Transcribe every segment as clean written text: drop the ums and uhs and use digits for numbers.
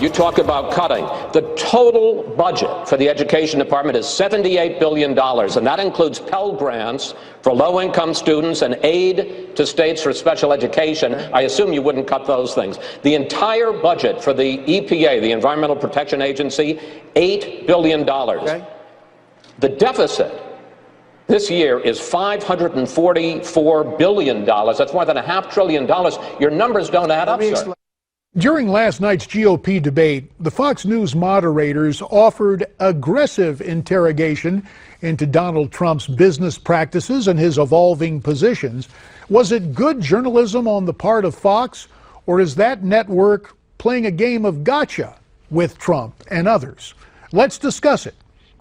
You talk about cutting. The total budget for the education department is $78 billion, and that includes Pell Grants for low-income students and aid to states for special education. I assume you wouldn't cut those things. The entire budget for the EPA, the Environmental Protection Agency, $8 billion. Okay. The deficit this year is $544 billion. That's more than $500 billion. Your numbers don't add up, sir. During last night's GOP debate, the Fox News moderators offered aggressive interrogation into Donald Trump's business practices and his evolving positions. Was it good journalism on the part of Fox, or is that network playing a game of gotcha with Trump and others? Let's discuss it.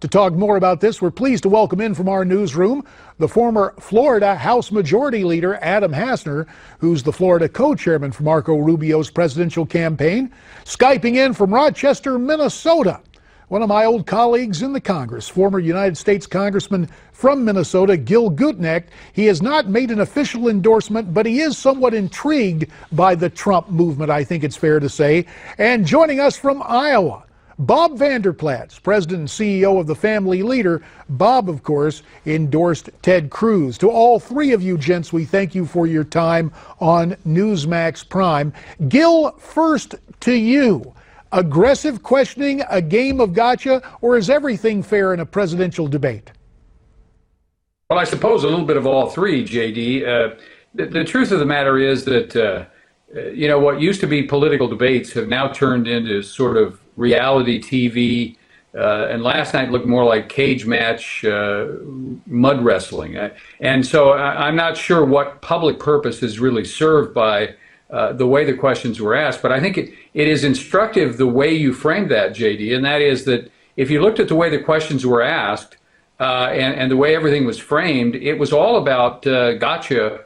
To talk more about this, we're pleased to welcome in from our newsroom the former Florida House Majority Leader, Adam Hasner, who's the Florida co-chairman for Marco Rubio's presidential campaign. Skyping in from Rochester, Minnesota, one of my old colleagues in the Congress, former United States Congressman from Minnesota, Gil Gutknecht. He has not made an official endorsement, but he is somewhat intrigued by the Trump movement, I think it's fair to say. And joining us from Iowa, Bob Vander Plaats, president and CEO of the Family Leader. Bob, of course, endorsed Ted Cruz. To all three of you gents, we thank you for your time on Newsmax Prime. Gil, first to you. Aggressive questioning, a game of gotcha, or is everything fair in a presidential debate? Well, I suppose a little bit of all three, J.D. The truth of the matter is that, what used to be political debates have now turned into sort of reality TV, and last night looked more like cage match mud wrestling. And so I'm not sure what public purpose is really served by the way the questions were asked, but I think it is instructive the way you framed that, JD, and that is that if you looked at the way the questions were asked and the way everything was framed, it was all about gotcha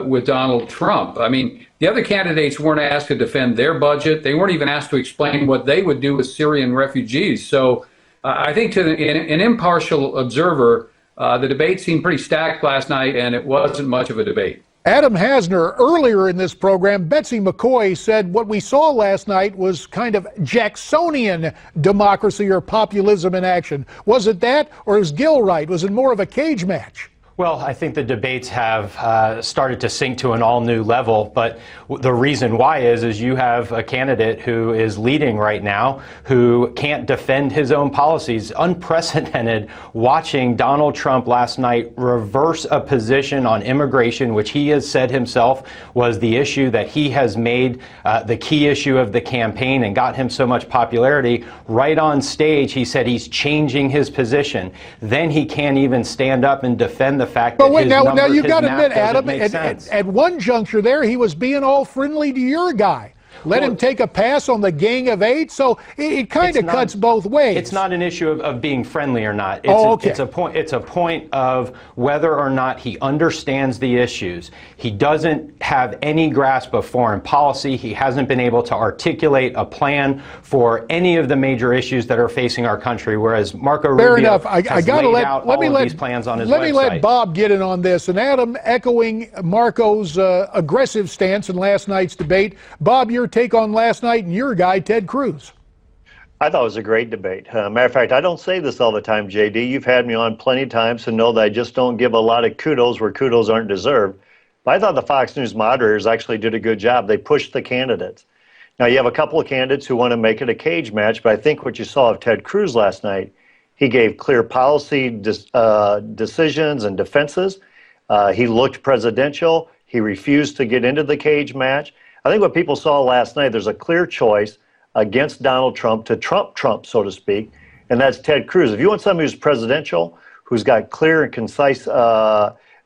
with Donald Trump. I mean, the other candidates weren't asked to defend their budget. They weren't even asked to explain what they would do with Syrian refugees. So I think to an impartial observer, the debate seemed pretty stacked last night, and it wasn't much of a debate. Adam Hasner, earlier in this program, Betsy McCoy said what we saw last night was kind of Jacksonian democracy or populism in action. Was it that, or is Gil right? Was it more of a cage match? Well, I think the debates have started to sink to an all-new level, but the reason why is you have a candidate who is leading right now who can't defend his own policies. Unprecedented watching Donald Trump last night reverse a position on immigration, which he has said himself was the issue that he has made the key issue of the campaign and got him so much popularity. Right on stage, he said he's changing his position. Then he can't even stand up and defend the fact that his number, now you've got to admit, Adam, at one juncture there, he was being all friendly to your guy. Let him take a pass on the Gang of Eight, so it kind of cuts both ways. It's not an issue of being friendly or not. It's It's a point of whether or not he understands the issues. He doesn't have any grasp of foreign policy. He hasn't been able to articulate a plan for any of the major issues that are facing our country, whereas Marco Rubio has laid out all of these plans on his website. Let me let Bob get in on this. And Adam, echoing Marco's aggressive stance in last night's debate. Bob, your take on last night and your guy, Ted Cruz. I thought it was a great debate. Matter of fact, I don't say this all the time, JD. You've had me on plenty of times to know that I just don't give a lot of kudos where kudos aren't deserved. But I thought the Fox News moderators actually did a good job. They pushed the candidates. Now, you have a couple of candidates who want to make it a cage match, but I think what you saw of Ted Cruz last night, he gave clear policy decisions and defenses. He looked presidential. He refused to get into the cage match. I think what people saw last night, there's a clear choice against Donald Trump to trump Trump, so to speak, and that's Ted Cruz. If you want somebody who's presidential, who's got clear and concise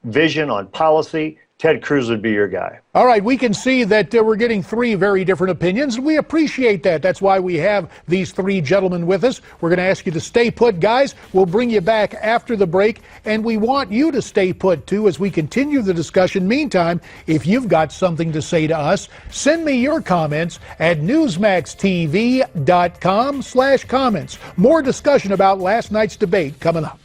vision on policy, Ted Cruz would be your guy. All right, we can see that we're getting three very different opinions, and we appreciate that. That's why we have these three gentlemen with us. We're going to ask you to stay put, guys. We'll bring you back after the break, and we want you to stay put, too, as we continue the discussion. Meantime, if you've got something to say to us, send me your comments at newsmaxtv.com/comments. More discussion about last night's debate coming up.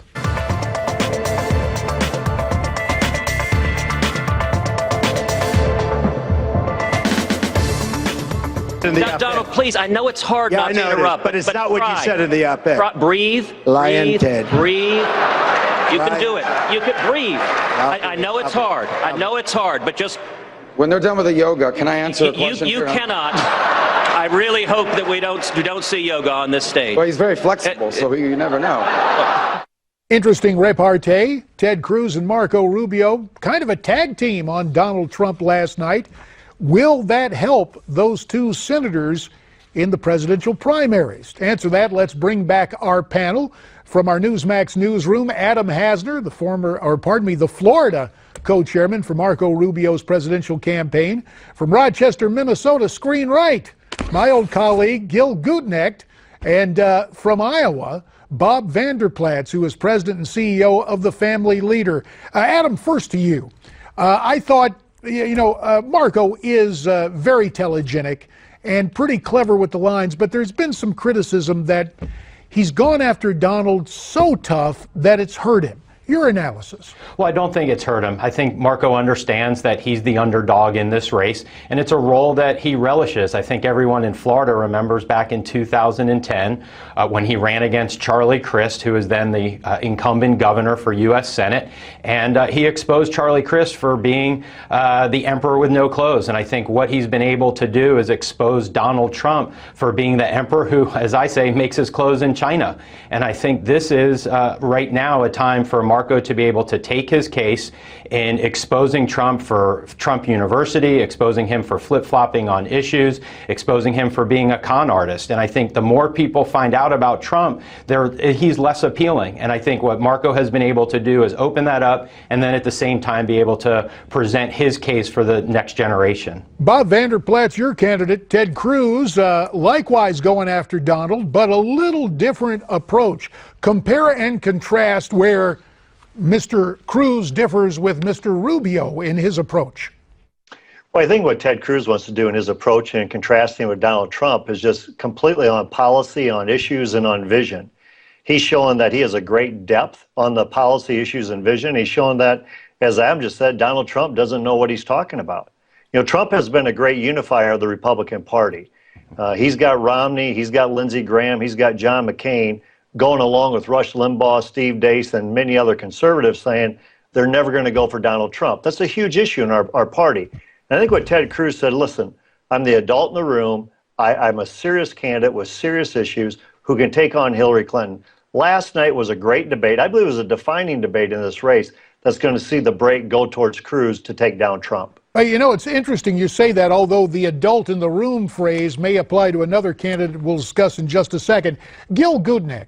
Donald, please, I know it's hard not to interrupt. But it's not what you said in the op-ed. Breathe. Lion Breathe. Ted. Breathe. You can do it. You can breathe. I know it's hard. I know it's hard, but just... When they're done with the yoga, can I answer a question? You cannot. I really hope that we don't see yoga on this stage. Well, he's very flexible, so you never know. Interesting repartee. Ted Cruz and Marco Rubio, kind of a tag team on Donald Trump last night. Will that help those two senators in the presidential primaries? To answer that, let's bring back our panel. From our Newsmax newsroom, Adam Hasner, the Florida co-chairman for Marco Rubio's presidential campaign. From Rochester, Minnesota, screen right, my old colleague, Gil Gutknecht. And from Iowa, Bob Vander Plaats, who is president and CEO of the Family Leader. Adam, first to you. I thought, Marco is very telegenic and pretty clever with the lines, but there's been some criticism that he's gone after Donald so tough that it's hurt him. Your analysis. Well, I don't think it's hurt him. I think Marco understands that he's the underdog in this race, and it's a role that he relishes. I think everyone in Florida remembers back in 2010 when he ran against Charlie Crist, who was then the incumbent governor for U.S. Senate, and he exposed Charlie Crist for being the emperor with no clothes. And I think what he's been able to do is expose Donald Trump for being the emperor who, as I say, makes his clothes in China. And I think this is right now a time for Marco to be able to take his case in exposing Trump for Trump University, exposing him for flip-flopping on issues, exposing him for being a con artist. And I think the more people find out about Trump, he's less appealing. And I think what Marco has been able to do is open that up and then at the same time be able to present his case for the next generation. Bob Vander Plaats, your candidate, Ted Cruz, likewise going after Donald, but a little different approach. Compare and contrast where Mr. Cruz differs with Mr. Rubio in his approach. Well, I think what Ted Cruz wants to do in his approach and contrasting with Donald Trump is just completely on policy, on issues, and on vision. He's showing that he has a great depth on the policy issues and vision. He's showing that, as Adam just said, Donald Trump doesn't know what he's talking about. Trump has been a great unifier of the Republican Party. He's got Romney, he's got Lindsey Graham, he's got John McCain, going along with Rush Limbaugh, Steve Deace, and many other conservatives saying they're never going to go for Donald Trump. That's a huge issue in our party. And I think what Ted Cruz said, listen, I'm the adult in the room. I'm a serious candidate with serious issues who can take on Hillary Clinton. Last night was a great debate. I believe it was a defining debate in this race that's going to see the break go towards Cruz to take down Trump. It's interesting you say that, although the adult in the room phrase may apply to another candidate we'll discuss in just a second. Gil Gutknecht.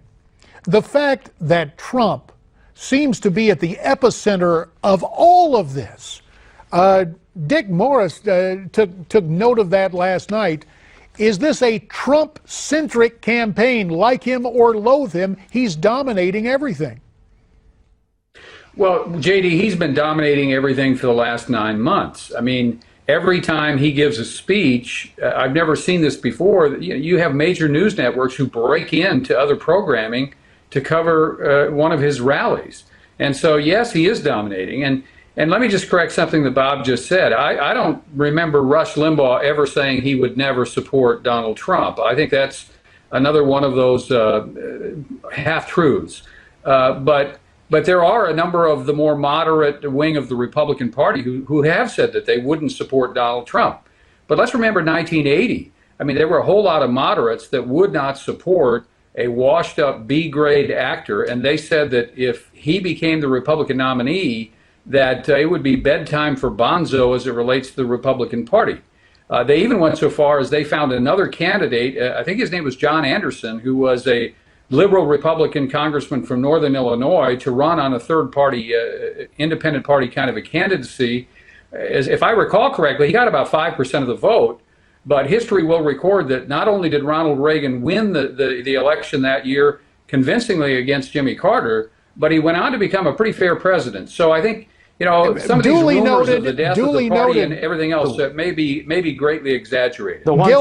The fact that Trump seems to be at the epicenter of all of this, Dick Morris took note of that last night. Is this a Trump-centric campaign? Like him or loathe him, he's dominating everything. Well, JD, he's been dominating everything for the last 9 months. I mean, every time he gives a speech, I've never seen this before. You have major news networks who break into other programming to cover one of his rallies. And so, yes, he is dominating. And let me just correct something that Bob just said. I don't remember Rush Limbaugh ever saying he would never support Donald Trump. I think that's another one of those half-truths. But there are a number of the more moderate wing of the Republican Party who have said that they wouldn't support Donald Trump. But let's remember 1980. I mean, there were a whole lot of moderates that would not support a washed-up B-grade actor, and they said that if he became the Republican nominee, that it would be bedtime for Bonzo as it relates to the Republican Party. They even went so far as they found another candidate, I think his name was John Anderson, who was a liberal Republican congressman from Northern Illinois, to run on a third-party, independent party kind of a candidacy. If I recall correctly, he got about 5% of the vote. But history will record that not only did Ronald Reagan win the election that year convincingly against Jimmy Carter, but he went on to become a pretty fair president. So I think You know, some of these Duly rumors of noted, the death of duly the party noted. and everything else may be greatly exaggerated. The one Gil,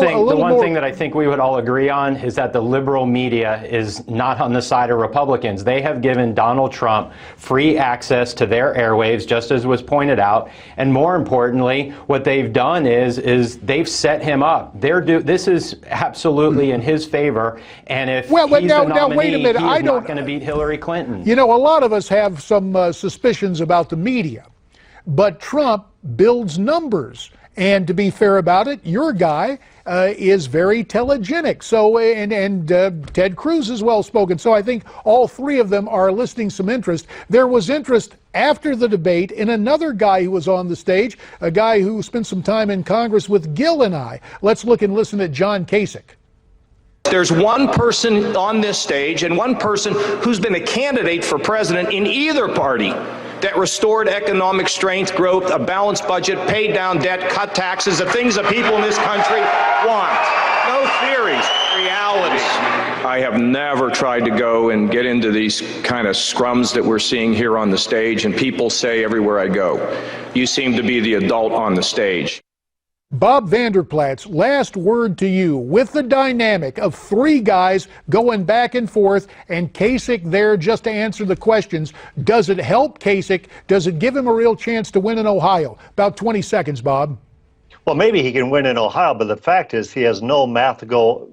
thing that I think we would all agree on is that the liberal media is not on the side of Republicans. They have given Donald Trump free access to their airwaves, just as was pointed out. And more importantly, what they've done is they've set him up. This is absolutely in his favor. And if he's the nominee, wait a minute. he is not going to beat Hillary Clinton. You know, a lot of us have some suspicions about the media. But Trump builds numbers. And to be fair about it, your guy is very telegenic. So, and Ted Cruz is well spoken. So I think all three of them are eliciting some interest. There was interest after the debate in another guy who was on the stage, a guy who spent some time in Congress with Gil and I. Let's look and listen at John Kasich. There's one person on this stage and one person who's been a candidate for president in either party that restored economic strength, growth, a balanced budget, paid down debt, cut taxes, the things that people in this country want. No theories, realities. I have never tried to go and get into these kind of scrums that we're seeing here on the stage, and people say everywhere I go, you seem to be the adult on the stage. Bob Vander Plaats, last word to you. With the dynamic of three guys going back and forth and Kasich there just to answer the questions, does it help Kasich? Does it give him a real chance to win in Ohio? About 20 seconds, Bob. Well, maybe he can win in Ohio, but the fact is he has no mathematical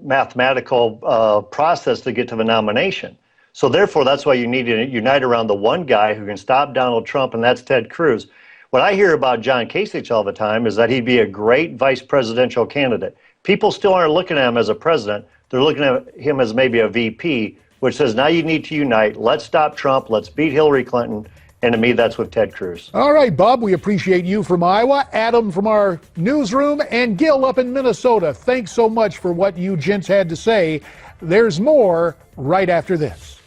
process to get to the nomination. So therefore, that's why you need to unite around the one guy who can stop Donald Trump, and that's Ted Cruz. What I hear about John Kasich all the time is that he'd be a great vice presidential candidate. People still aren't looking at him as a president. They're looking at him as maybe a VP, which says now you need to unite. Let's stop Trump. Let's beat Hillary Clinton. And to me, that's with Ted Cruz. All right, Bob, we appreciate you from Iowa, Adam from our newsroom, and Gil up in Minnesota. Thanks so much for what you gents had to say. There's more right after this.